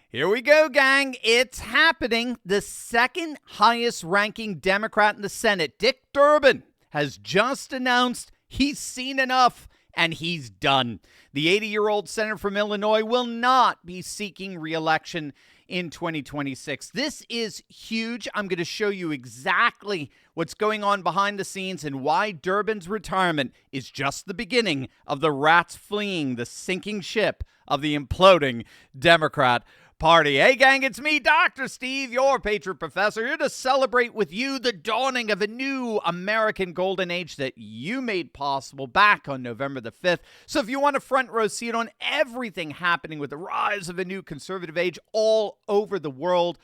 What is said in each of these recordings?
Here we go, gang. It's happening. The second highest ranking Democrat in the Senate, Dick Durbin, has just announced he's seen enough and he's done. The 80-year-old senator from Illinois will not be seeking re-election in 2026. This is huge. I'm going to show you exactly what's going on behind the scenes and why Durbin's retirement is just the beginning of the rats fleeing the sinking ship of the imploding Democrat Party. Hey, gang, it's me, Dr. Steve, your Patriot Professor, here to celebrate with you the dawning of a new American golden age that you made possible back on November the 5th. So if you want a front row seat on everything happening with the rise of a new conservative age all over the world,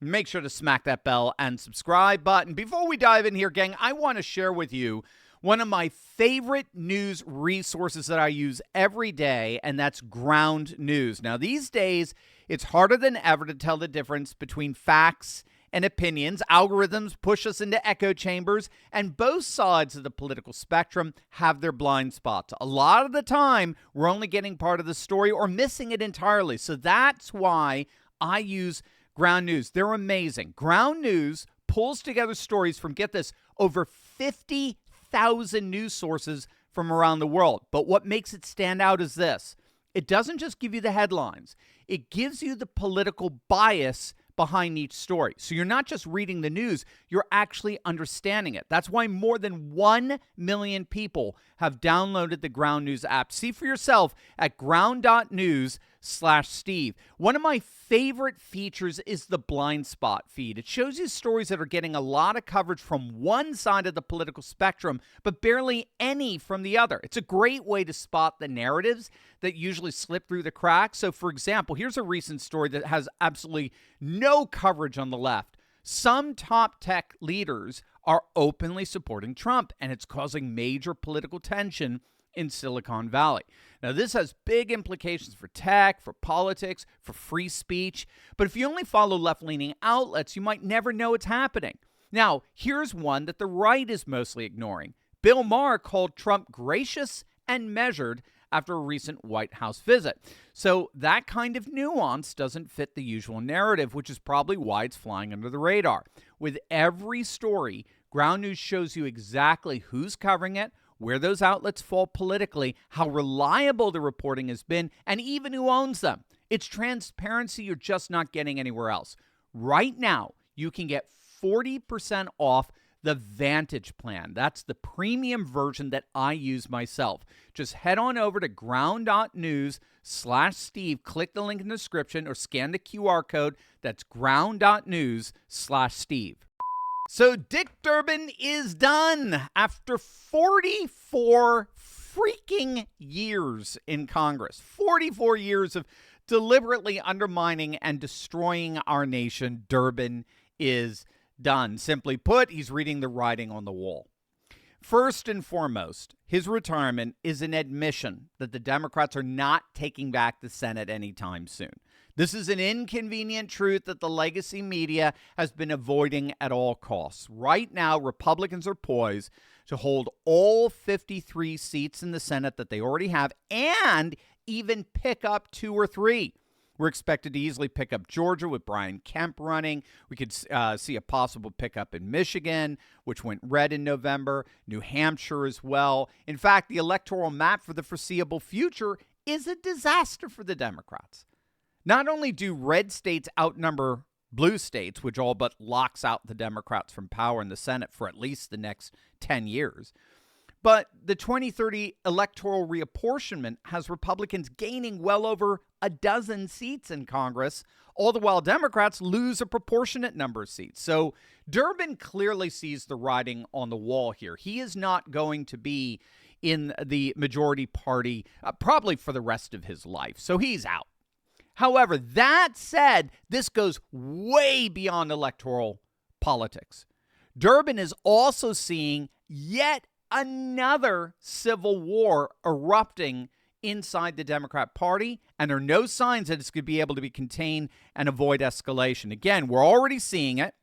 make sure to smack that bell and subscribe button. Before we dive in here, gang, I want to share with you one of my favorite news resources that I use every day, and that's ground news. Now, these days, it's harder than ever to tell the difference between facts and opinions. Algorithms push us into echo chambers, and both sides of the political spectrum have their blind spots. A lot of the time, we're only getting part of the story or missing it entirely. So that's why I use ground news. They're amazing. Ground news pulls together stories from, get this, over 50,000 news sources from around the world. But what makes it stand out is this. It doesn't just give you the headlines. It gives you the political bias behind each story. So you're not just reading the news, you're actually understanding it. That's why more than 1 million have downloaded the Ground News app. See for yourself at ground.news/Steve. One of my favorite features is the blind spot feed. It shows you stories that are getting a lot of coverage from one side of the political spectrum, but barely any from the other. It's a great way to spot the narratives that usually slip through the cracks. So, for example, here's a recent story that has absolutely no coverage on the left. Some top tech leaders are openly supporting Trump, and it's causing major political tension in Silicon Valley. Now, this has big implications for tech, for politics, for free speech. But if you only follow left-leaning outlets, you might never know it's happening. Now, here's one that the right is mostly ignoring. Bill Maher called Trump gracious and measured after a recent White House visit. So that kind of nuance doesn't fit the usual narrative, which is probably why it's flying under the radar. With every story, Ground News shows you exactly who's covering it, where those outlets fall politically, how reliable the reporting has been, and even who owns them. It's transparency you're just not getting anywhere else. Right now, you can get 40% off the Vantage plan. That's the premium version that I use myself. Just head on over to ground.news/Steve. Click the link in the description or scan the QR code. That's ground.news/Steve. So Dick Durbin is done after 44 freaking years in Congress. 44 years of deliberately undermining and destroying our nation. Durbin is done. Simply put, he's reading the writing on the wall. First and foremost, his retirement is an admission that the Democrats are not taking back the Senate anytime soon. This is an inconvenient truth that the legacy media has been avoiding at all costs. Right now, Republicans are poised to hold all 53 seats in the Senate that they already have and even pick up 2 or 3. We're expected to easily pick up Georgia with Brian Kemp running. We could see a possible pickup in Michigan, which went red in November, New Hampshire as well. In fact, the electoral map for the foreseeable future is a disaster for the Democrats. Not only do red states outnumber blue states, which all but locks out the Democrats from power in the Senate for at least the next 10 years, but the 2030 electoral reapportionment has Republicans gaining well over a dozen seats in Congress, all the while Democrats lose a proportionate number of seats. So Durbin clearly sees the writing on the wall here. He is not going to be in the majority party probably for the rest of his life. So he's out. However, that said, this goes way beyond electoral politics. Durbin is also seeing yet another civil war erupting inside the Democrat Party, and there are no signs that it's going to be able to be contained and avoid escalation. Again, we're already seeing it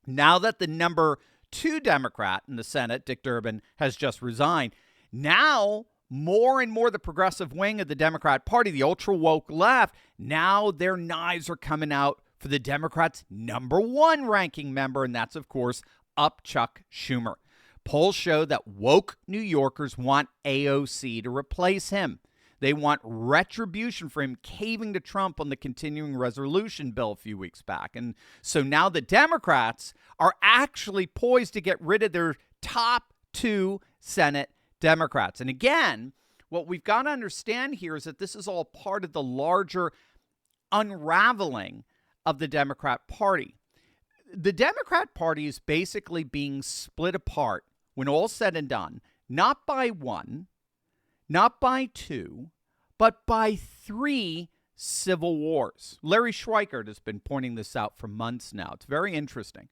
now that the number 2 Democrat in the Senate, Dick Durbin, has just resigned. Now more and more the progressive wing of the Democrat Party, the ultra-woke left, now their knives are coming out for the Democrats' #1 ranking member, and that's, of course, Chuck Schumer. Polls show that woke New Yorkers want AOC to replace him. They want retribution for him caving to Trump on the continuing resolution bill a few weeks back. And so now the Democrats are actually poised to get rid of their top 2 Senate Democrats. And again, what we've got to understand here is that this is all part of the larger unraveling of the Democrat Party. The Democrat Party is basically being split apart when all's said and done, not by 1, not by 2, but by 3 civil wars. Larry Schweikert has been pointing this out for months now. It's very interesting.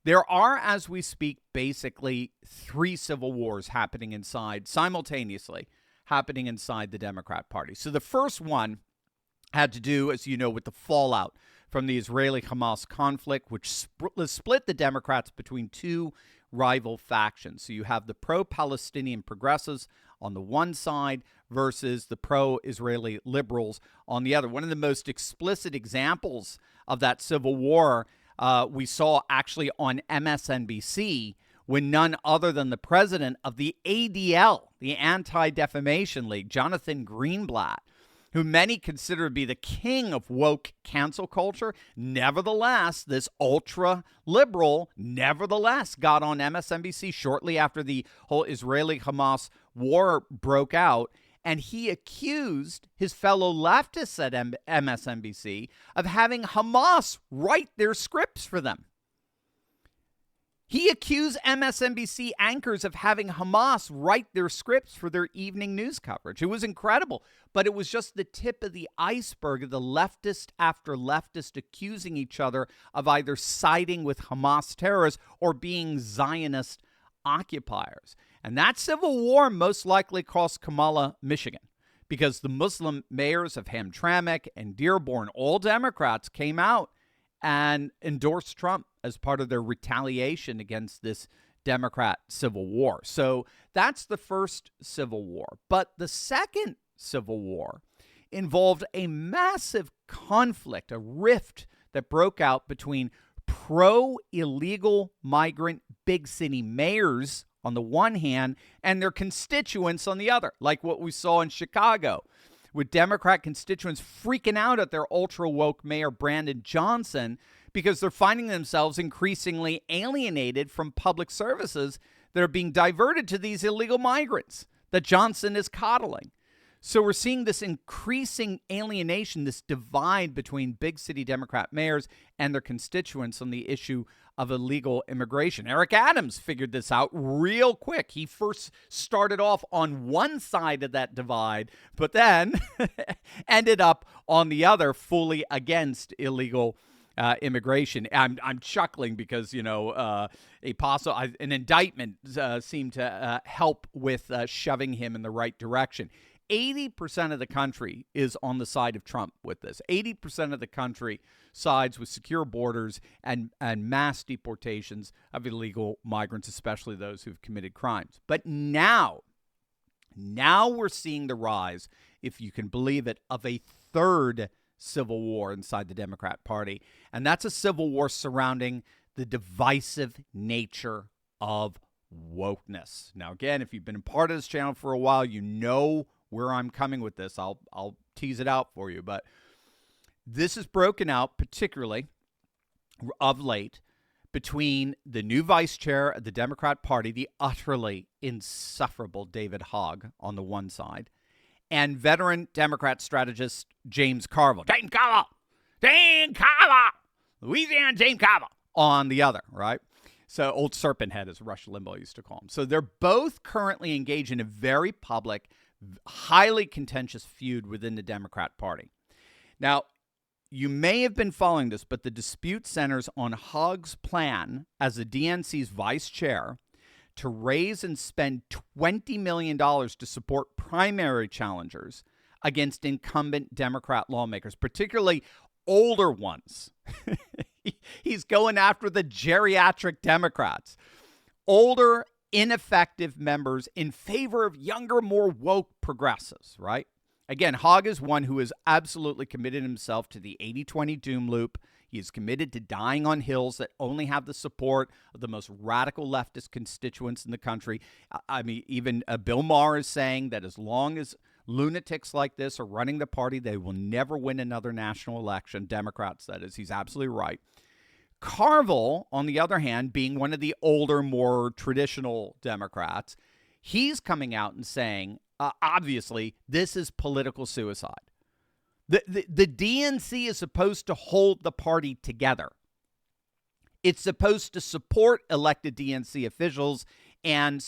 There are, as we speak, basically 3 civil wars happening simultaneously happening inside the Democrat Party. So the first one had to do, as you know, with the fallout from the Israeli-Hamas conflict, which split the Democrats between 2 rival factions. So you have the pro-Palestinian progressives on the one side versus the pro-Israeli liberals on the other. One of the most explicit examples of that civil war we saw actually on MSNBC when none other than the president of the ADL, the Anti-Defamation League, Jonathan Greenblatt, who many consider to be the king of woke cancel culture, nevertheless, this ultra-liberal got on MSNBC shortly after the whole Israeli-Hamas war broke out, and he accused his fellow leftists at MSNBC of having Hamas write their scripts for them. He accused MSNBC anchors of having Hamas write their scripts for their evening news coverage. It was incredible, but it was just the tip of the iceberg of the leftist after leftist accusing each other of either siding with Hamas terrorists or being Zionist occupiers. And that civil war most likely cost Kamala Michigan, because the Muslim mayors of Hamtramck and Dearborn, all Democrats, came out and endorsed Trump as part of their retaliation against this Democrat civil war. So that's the first civil war. But the second civil war involved a massive conflict, a rift that broke out between pro-illegal migrant big city mayors on the one hand and their constituents on the other, like what we saw in Chicago, with Democrat constituents freaking out at their ultra-woke mayor Brandon Johnson because they're finding themselves increasingly alienated from public services that are being diverted to these illegal migrants that Johnson is coddling. So we're seeing this increasing alienation, this divide between big city Democrat mayors and their constituents on the issue of illegal immigration. Eric Adams figured this out real quick. He first started off on one side of that divide, but then ended up on the other, fully against illegal immigration. I'm chuckling because, an indictment seemed to help with shoving him in the right direction. 80% of the country is on the side of Trump with this. 80% of the country sides with secure borders and mass deportations of illegal migrants, especially those who've committed crimes. But now we're seeing the rise, if you can believe it, of a third civil war inside the Democrat Party. And that's a civil war surrounding the divisive nature of wokeness. Now, again, if you've been a part of this channel for a while, you know where I'm coming with this. I'll tease it out for you. But this is broken out particularly of late between the new vice chair of the Democrat Party, the utterly insufferable David Hogg on the one side, and veteran Democrat strategist James Carville. James Carville! Louisiana James Carville on the other, right? So old serpent head, as Rush Limbaugh used to call him. So they're both currently engaged in a very public, highly contentious feud within the Democrat Party. Now, you may have been following this, but the dispute centers on Hogg's plan as the DNC's vice chair to raise and spend $20 million to support primary challengers against incumbent Democrat lawmakers, particularly older ones. He's going after the geriatric Democrats. Older ineffective members in favor of younger, more woke progressives, right? Again, Hogg is one who has absolutely committed himself to the 80-20 doom loop. He is committed to dying on hills that only have the support of the most radical leftist constituents in the country. I mean, even Bill Maher is saying that as long as lunatics like this are running the party, they will never win another national election. Democrats, that is. He's absolutely right. Carville, on the other hand, being one of the older, more traditional Democrats, he's coming out and saying, obviously, this is political suicide. The DNC is supposed to hold the party together. It's supposed to support elected DNC officials and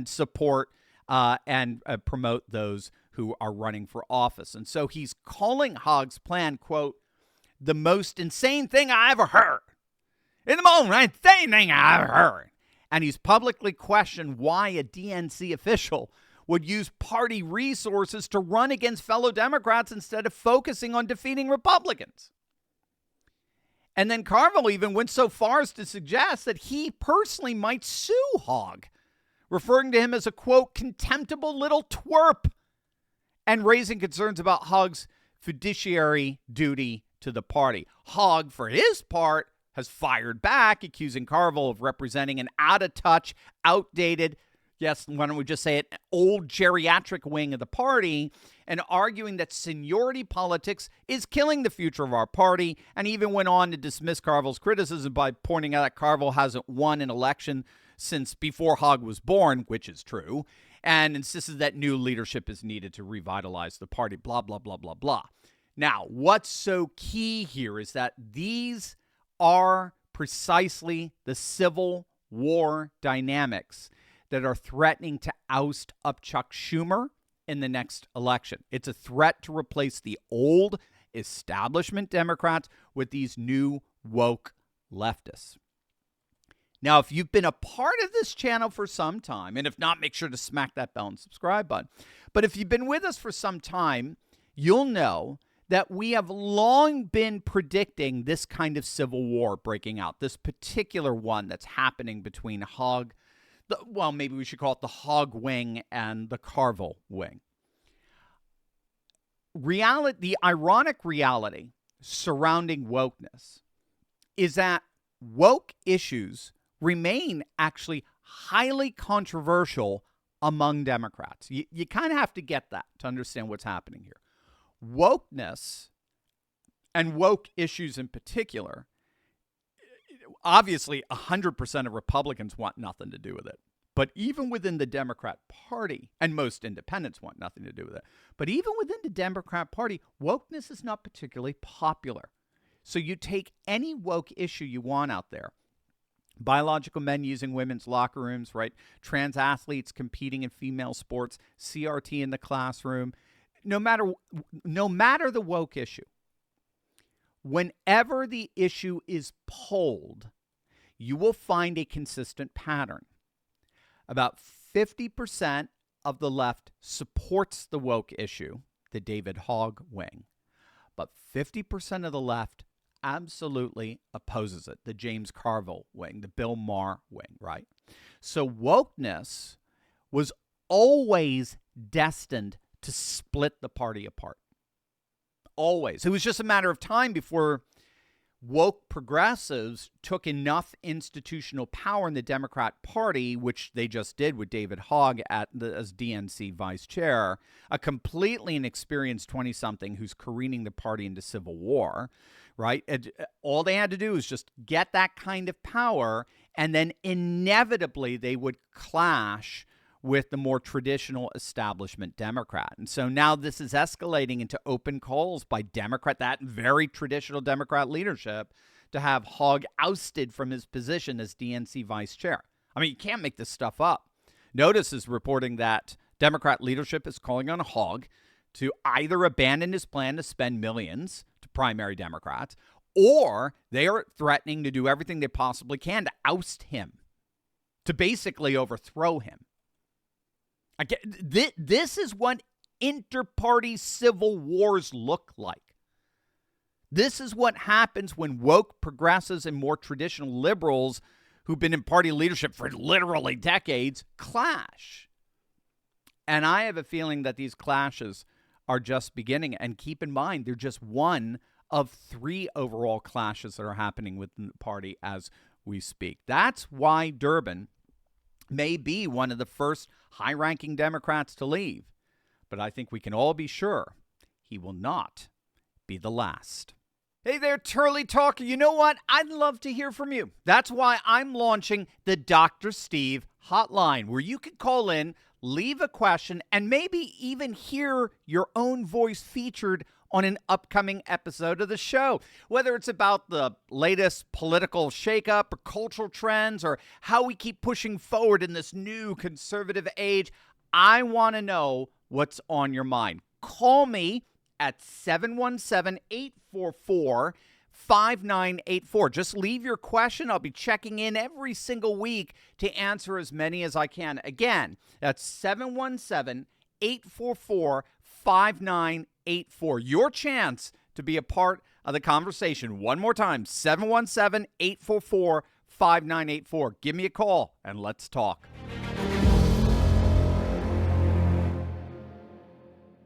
support and promote those who are running for office. And so he's calling Hogg's plan, quote, the most insane thing I ever heard. In the moment, insane thing I ever heard. And he's publicly questioned why a DNC official would use party resources to run against fellow Democrats instead of focusing on defeating Republicans. And then Carville even went so far as to suggest that he personally might sue Hogg, referring to him as a, quote, contemptible little twerp, and raising concerns about Hogg's fiduciary duty to the party. Hogg, for his part, has fired back, accusing Carville of representing an out-of-touch, outdated, yes, why don't we just say it, old geriatric wing of the party, and arguing that seniority politics is killing the future of our party, and even went on to dismiss Carville's criticism by pointing out that Carville hasn't won an election since before Hogg was born, which is true, and insisted that new leadership is needed to revitalize the party, blah, blah, blah, blah, blah. Now, what's so key here is that these are precisely the Civil War dynamics that are threatening to oust up Chuck Schumer in the next election. It's a threat to replace the old establishment Democrats with these new woke leftists. Now, if you've been a part of this channel for some time, and if not, make sure to smack that bell and subscribe button. But if you've been with us for some time, you'll know that we have long been predicting this kind of civil war breaking out, this particular one that's happening between Hogg, well, maybe we should call it the Hogg wing and the Carville wing. The ironic reality surrounding wokeness is that woke issues remain actually highly controversial among Democrats. You kind of have to get that to understand what's happening here. Wokeness and woke issues in particular, obviously 100% of Republicans want nothing to do with it. But even within the Democrat Party, and most independents want nothing to do with it, but even within the Democrat Party, wokeness is not particularly popular. So you take any woke issue you want out there. Biological men using women's locker rooms, right? Trans athletes competing in female sports, CRT in the classroom. No matter the woke issue, whenever the issue is polled, you will find a consistent pattern. About 50% of the left supports the woke issue, the David Hogg wing, but 50% of the left absolutely opposes it, the James Carville wing, the Bill Maher wing, right? So wokeness was always destined to split the party apart. Always. It was just a matter of time before woke progressives took enough institutional power in the Democrat Party, which they just did with David Hogg as DNC vice chair, a completely inexperienced 20-something who's careening the party into civil war, right? All they had to do was just get that kind of power, and then inevitably they would clash with the more traditional establishment Democrat. And so now this is escalating into open calls by that very traditional Democrat leadership, to have Hogg ousted from his position as DNC vice chair. I mean, you can't make this stuff up. Notice is reporting that Democrat leadership is calling on Hogg to either abandon his plan to spend millions to primary Democrats, or they are threatening to do everything they possibly can to oust him, to basically overthrow him. Again, this is what inter-party civil wars look like. This is what happens when woke progressives and more traditional liberals who've been in party leadership for literally decades clash. And I have a feeling that these clashes are just beginning. And keep in mind, they're just one of 3 overall clashes that are happening within the party as we speak. That's why Durbin may be one of the first high-ranking Democrats to leave. But I think we can all be sure he will not be the last. Hey there, Turley Talker. You know what? I'd love to hear from you. That's why I'm launching the Dr. Steve hotline, where you can call in, leave a question, and maybe even hear your own voice featured on an upcoming episode of the show. Whether it's about the latest political shakeup or cultural trends or how we keep pushing forward in this new conservative age, I want to know what's on your mind. Call me at 717-844-5984. Just leave your question. I'll be checking in every single week to answer as many as I can. Again, that's 717-844-5984. Your chance to be a part of the conversation. One more time, 717-844-5984. Give me a call and let's talk.